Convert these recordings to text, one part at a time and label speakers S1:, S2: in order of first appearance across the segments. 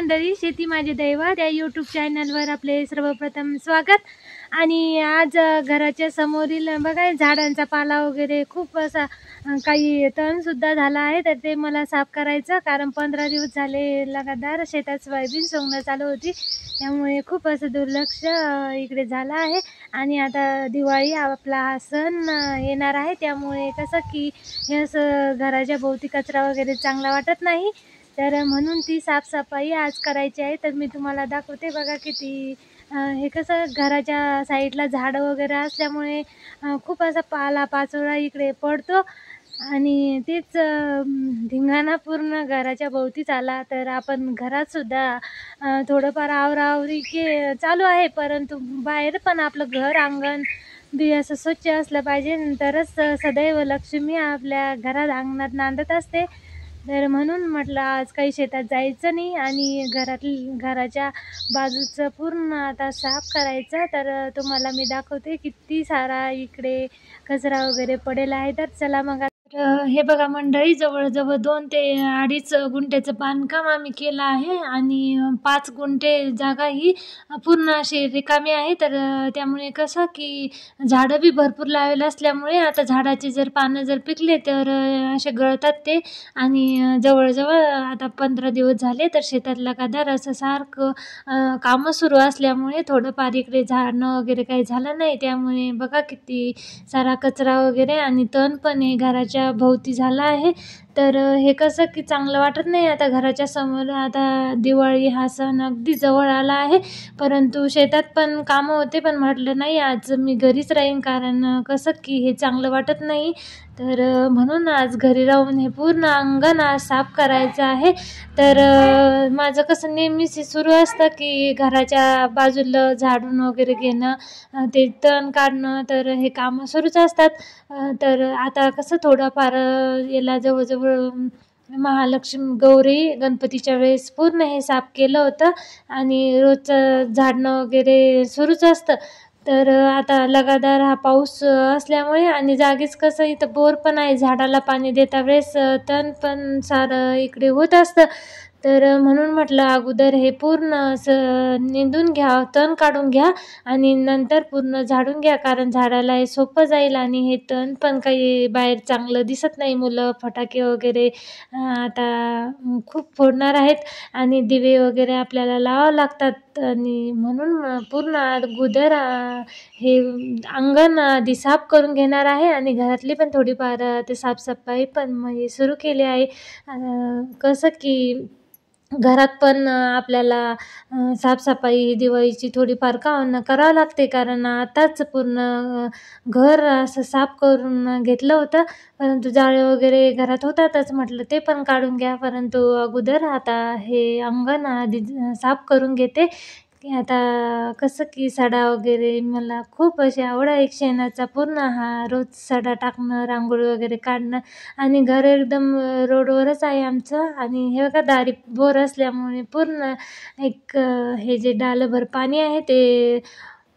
S1: मंडळी, शेती माझे दैवत या यूट्यूब चॅनलवर आपले सर्वप्रथम स्वागत. आणि आज घराच्या समोरील बघा झाडांचा पाला वगैरे खूप असा काही तणसुद्धा झाला आहे, तर ते मला साफ करायचं. कारण 15 दिवस झाले लगातार शेतात सोयाबीन सोंगणं चालू होती, त्यामुळे खूप असं दुर्लक्ष इकडे झालं आहे. आणि आता दिवाळी आपला हा सण येणार आहे, त्यामुळे कसं की हे असं घराच्या भोवती कचरा वगैरे चांगला वाटत नाही, तर म्हणून ती साफसफाई आज करायची आहे. तर मी तुम्हाला दाखवते बघा किती हे कसं घराच्या साईडला झाडं वगैरे असल्यामुळे खूप असा पालापाचोळा इकडे पडतो आणि तेच धिंगाणा पूर्ण घराच्या भोवतीच आला. तर आपण घरातसुद्धा थोडंफार आवराआवरी चालू आहे, परंतु बाहेर पण आपलं घर अंगण बी असं स्वच्छ असलं पाहिजे, तरच सदैव लक्ष्मी आपल्या घरात अंगणात नांदत असते. तर म्हणून म्हटलं आज काही शेतात जायचं नाही आणि घराच्या बाजूचं पूर्ण आता साफ करायचं. तर तुम्हाला मी दाखवते किती सारा इकडे कचरा वगैरे पडेल आहे. तर चला मग हे बघा मंडळी, जवळजवळ 2 ते 2.5 गुंठ्याचं बांधकाम आम्ही केलं आहे आणि 5 गुंठे जागा ही पूर्ण अशी रिकामी आहे. तर त्यामुळे कसं की झाडं बी भरपूर लावलेलं असल्यामुळे आता झाडाचे जर पानं जर पिकले तर असे गळतात ते. आणि जवळजवळ आता 15 दिवस झाले तर शेतात लगातार असं सारखं कामं सुरू असल्यामुळे थोडंफार इकडे झाडणं वगैरे काही झालं नाही. त्यामुळे बघा किती सारा कचरा वगैरे आणि तण पण हे घराच्या भोवती झाला आहे. तर हे कसं की चांगलं वाटत नाही. आता घराच्या समोर आता दिवाळी हा सण अगदी जवळ आला आहे, परंतु शेतात पण कामं होते, पण म्हटलं नाही आज मी घरीच राहीन, कारण कसं की हे चांगलं वाटत नाही. तर म्हणून आज घरी राहून हे पूर्ण अंगण आज साफ करायचं आहे. तर माझं कसं नेहमीच सुरू असतं की घराच्या बाजूला झाडून वगैरे घेणं, ते तण काढणं, तर हे कामं सुरूच असतात. तर आता कसं थोडंफार याला जवळजवळ महालक्ष्मी गौरी गणपतीच्या वेळेस पूर्ण हे साफ केलं होतं आणि रोजचं झाडणं वगैरे सुरूच असतं. तर आता लगातार हा पाऊस असल्यामुळे आणि जागीच कसं इथं बोर पण आहे, झाडाला पाणी देता वेळेस तण पण सारं इकडे होत असतं. तर म्हणून म्हटलं अगोदर हे पूर्ण असं निंदून घ्या, तण काढून घ्या आणि नंतर पूर्ण झाडून घ्या, कारण झाडाला हे सोपं जाईल आणि हे तण पण काही बाहेर चांगलं दिसत नाही. मुलं फटाके वगैरे आता खूप फोडणार आहेत आणि दिवे वगैरे आपल्याला लावावं लागतात, आणि म्हणून पूर्ण अगोदर हे अंगण आधी साफ करून घेणार आहे आणि घरातली पण थोडीफार ते साफसफाई पण म्हणजे सुरू केली आहे. कसं की घरात पण आपल्याला साफसफाई दिवाळीची थोडीफार का होईना करावं लागते, कारण आताच पूर्ण घर असं साफ करून घेतलं होतं, परंतु जाळे वगैरे घरात होतातच, म्हटलं ते पण काढून घ्या. परंतु अगोदर आता हे अंगण आधी साफ करून घेते. की आता कसं की सडा वगैरे मला खूप अशी आवड आहे शेणाचा, पूर्ण हा रोज सडा टाकणं, रांगोळी वगैरे काढणं. आणि घर एकदम रोडवरच आहे आमचं, आणि हे बघा दारी बोर असल्यामुळे पूर्ण एक हे जे डालभर पाणी आहे ते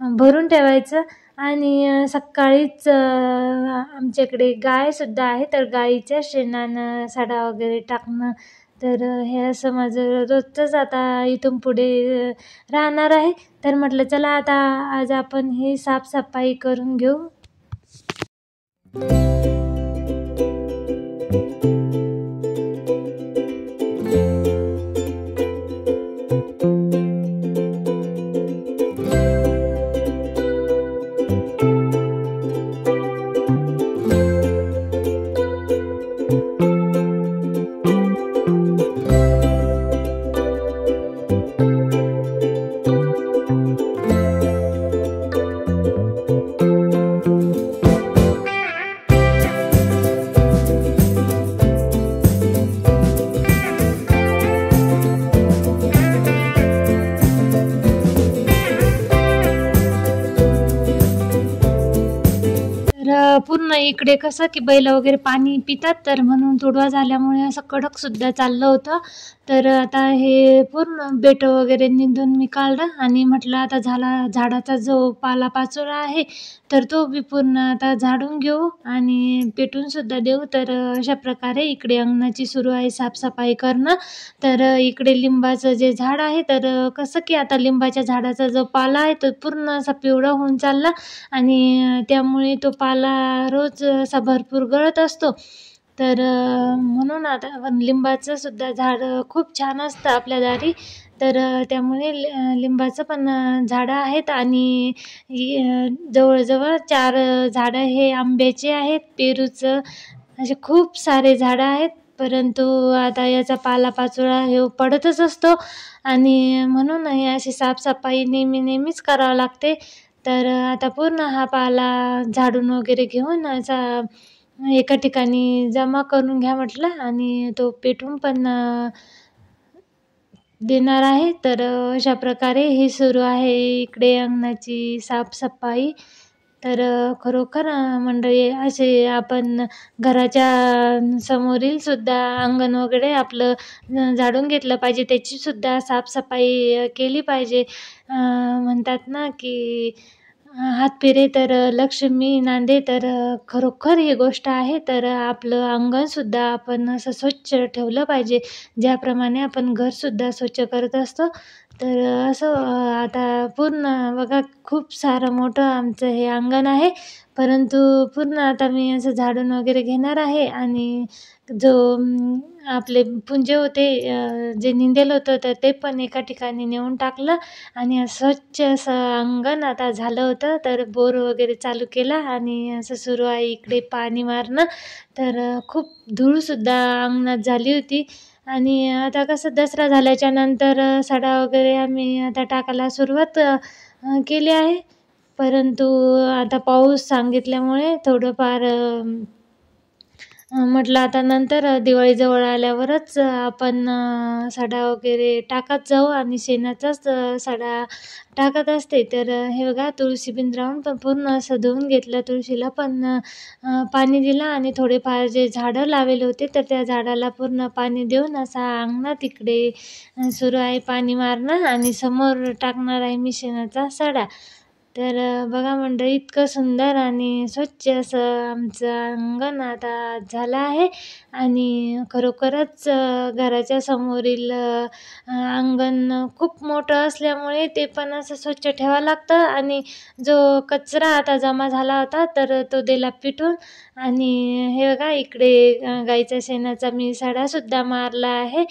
S1: भरून ठेवायचं. आणि सकाळीच आमच्याकडे गायसुद्धा आहे, तर गाईच्या शेणानं सडा वगैरे टाकणं, तर हे असं माझं रोजचंच आता इथून पुढे राहणार आहे. तर म्हटलं चला आता आज आपण ही साफसफाई करून घेऊ. पूर्ण इकडे कसं की बैल वगैरे पाणी पितात, तर म्हणून तुडवा झाल्यामुळे असं कडक सुद्धा चाललं होतं. तर आता हे पूर्ण बेट वगैरे निंदून मी काढलं आणि म्हटलं आता झाडाचा जो पालापाचोळा आहे तर तो बी पूर्ण आता झाडून घेऊ आणि पेटून सुद्धा देऊ. तर अशा प्रकारे इकडे अंगणाची सुरू आहे साफसफाई करणं. तर इकडे लिंबाचं जे झाड आहे, तर कसं की आता लिंबाच्या झाडाचा जो पाला आहे तो पूर्ण असा पिवळा होऊन चालला आणि त्यामुळे तो पाला रोज असा भरपूर गळत असतो. तर म्हणून आता लिंबाचं सुद्धा झाड खूप छान असतं आपल्या दारी. तर त्यामुळे लिंबाचं पण झाडं आहेत आणि जवळजवळ 4 झाडं हे आंब्याचे आहेत, पेरूचं, असे खूप सारे झाडं आहेत. परंतु आता याचा पालापाचोळा हे पडतच असतो आणि म्हणून हे अशी साफसफाई नेहमीच करावं लागते. तर आता पूर्ण हा पाला झाडून वगैरे घेऊन असा एका ठिकाणी जमा करून घ्या म्हटलं आणि तो पेटवून पण देणार आहे. तर अशा प्रकारे ही सुरू आहे इकडे अंगणाची साफसफाई. तर खरोखर मंडळी असे आपण घराच्या समोरील सुद्धा अंगण वगैरे आपलं झाडून घेतलं पाहिजे, त्याची सुद्धा साफसफाई केली पाहिजे. म्हणतात ना की हात फिरे तर लक्ष्मी नांदे. तर खरोखर ही गोष्ट आहे. तर आपलं अंगणसुद्धा आपण असं स्वच्छ ठेवलं पाहिजे, ज्याप्रमाणे आपण घरसुद्धा स्वच्छ करत असतो. तर असं आता पूर्ण बघा खूप सारं मोठं आमचं हे अंगण आहे. परंतु पूर्ण आता मी असं झाडून वगैरे घेणार आहे आणि जो आपले पुंजे होते जे निंदेल होतं तर ते पण एका ठिकाणी नेऊन टाकलं आणि स्वच्छ असं अंगण आता झालं होतं. तर बोर वगैरे चालू केला आणि असं सुरू आहे इकडे पाणी मारणं. तर खूप धूळसुद्धा अंगणात झाली होती आणि आता कसं दसरा झाल्याच्या नंतर सडा वगैरे आम्ही आता टाकायला सुरुवात केली आहे. परंतु आता पाऊस सांगितल्यामुळे थोडंफार म्हटलं आता नंतर दिवाळीजवळ आल्यावरच आपण सडा वगैरे टाकत जाऊ आणि शेणाचाच सडा टाकत असते. तर हे बघा तुळशी पिंजरावून पण पूर्ण असं धुवून घेतलं, तुळशीला पण पाणी दिलं आणि थोडेफार जे झाडं लावलेले होते तर त्या झाडाला पूर्ण पाणी देऊन असा अंगणात इकडे सुरू आहे पाणी मारणं आणि समोर टाकणार आहे मी शेणाचा सडा. तर बघा मंडळी इतकं सुंदर आणि स्वच्छ असं आमचं अंगण आता झालं आहे आणि खरोखरच घराच्या समोरील अंगण खूप मोठं असल्यामुळे ते पण असं स्वच्छ ठेवावं लागतं आणि जो कचरा आता जमा झाला होता तर तो दिला पिटून. आणि हे बघा इकडे गाईच्या शेणाचा मी सडासुद्धा मारला आहे.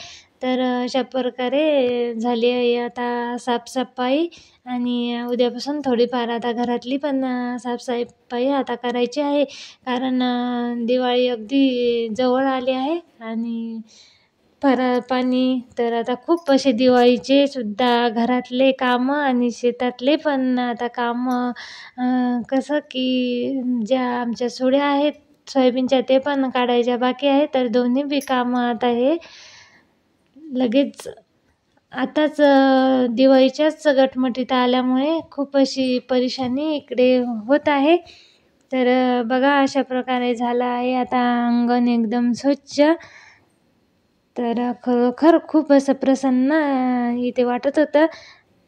S1: तर अशा प्रकारे झाली आहे आता साफसफाई आणि उद्यापासून थोडीफार आता घरातली पण साफसफाई आता करायची आहे, कारण दिवाळी अगदी जवळ आली आहे आणि फराळ पाणी. तर आता खूप असे दिवाळीचे सुद्धा घरातले कामं आणि शेतातले पण आता कामं कसं की ज्या आमच्या सुड्या आहेत सोयाबीनच्या ते पण काढायच्या बाकी आहे. तर दोन्ही बी कामं आता हे लगेच आताच दिवाळीच्याच गटमटीत आल्यामुळे खूप अशी परेशानी इकडे होत आहे. तर बघा अशा प्रकारे झालं आहे आता अंगण एकदम स्वच्छ. तर खरोखर खूप असं प्रसन्न इथे वाटत होतं.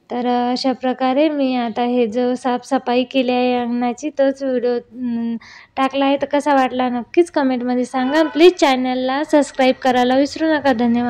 S1: तर अशा प्रकारे मी आता हे जो साफसफाई केली आहे अंगणाची तोच व्हिडिओ टाकला आहे. तर कसा वाटला नक्कीच कमेंटमध्ये सांगा. प्लीज चॅनलला सबस्क्राईब करायला विसरू नका. धन्यवाद.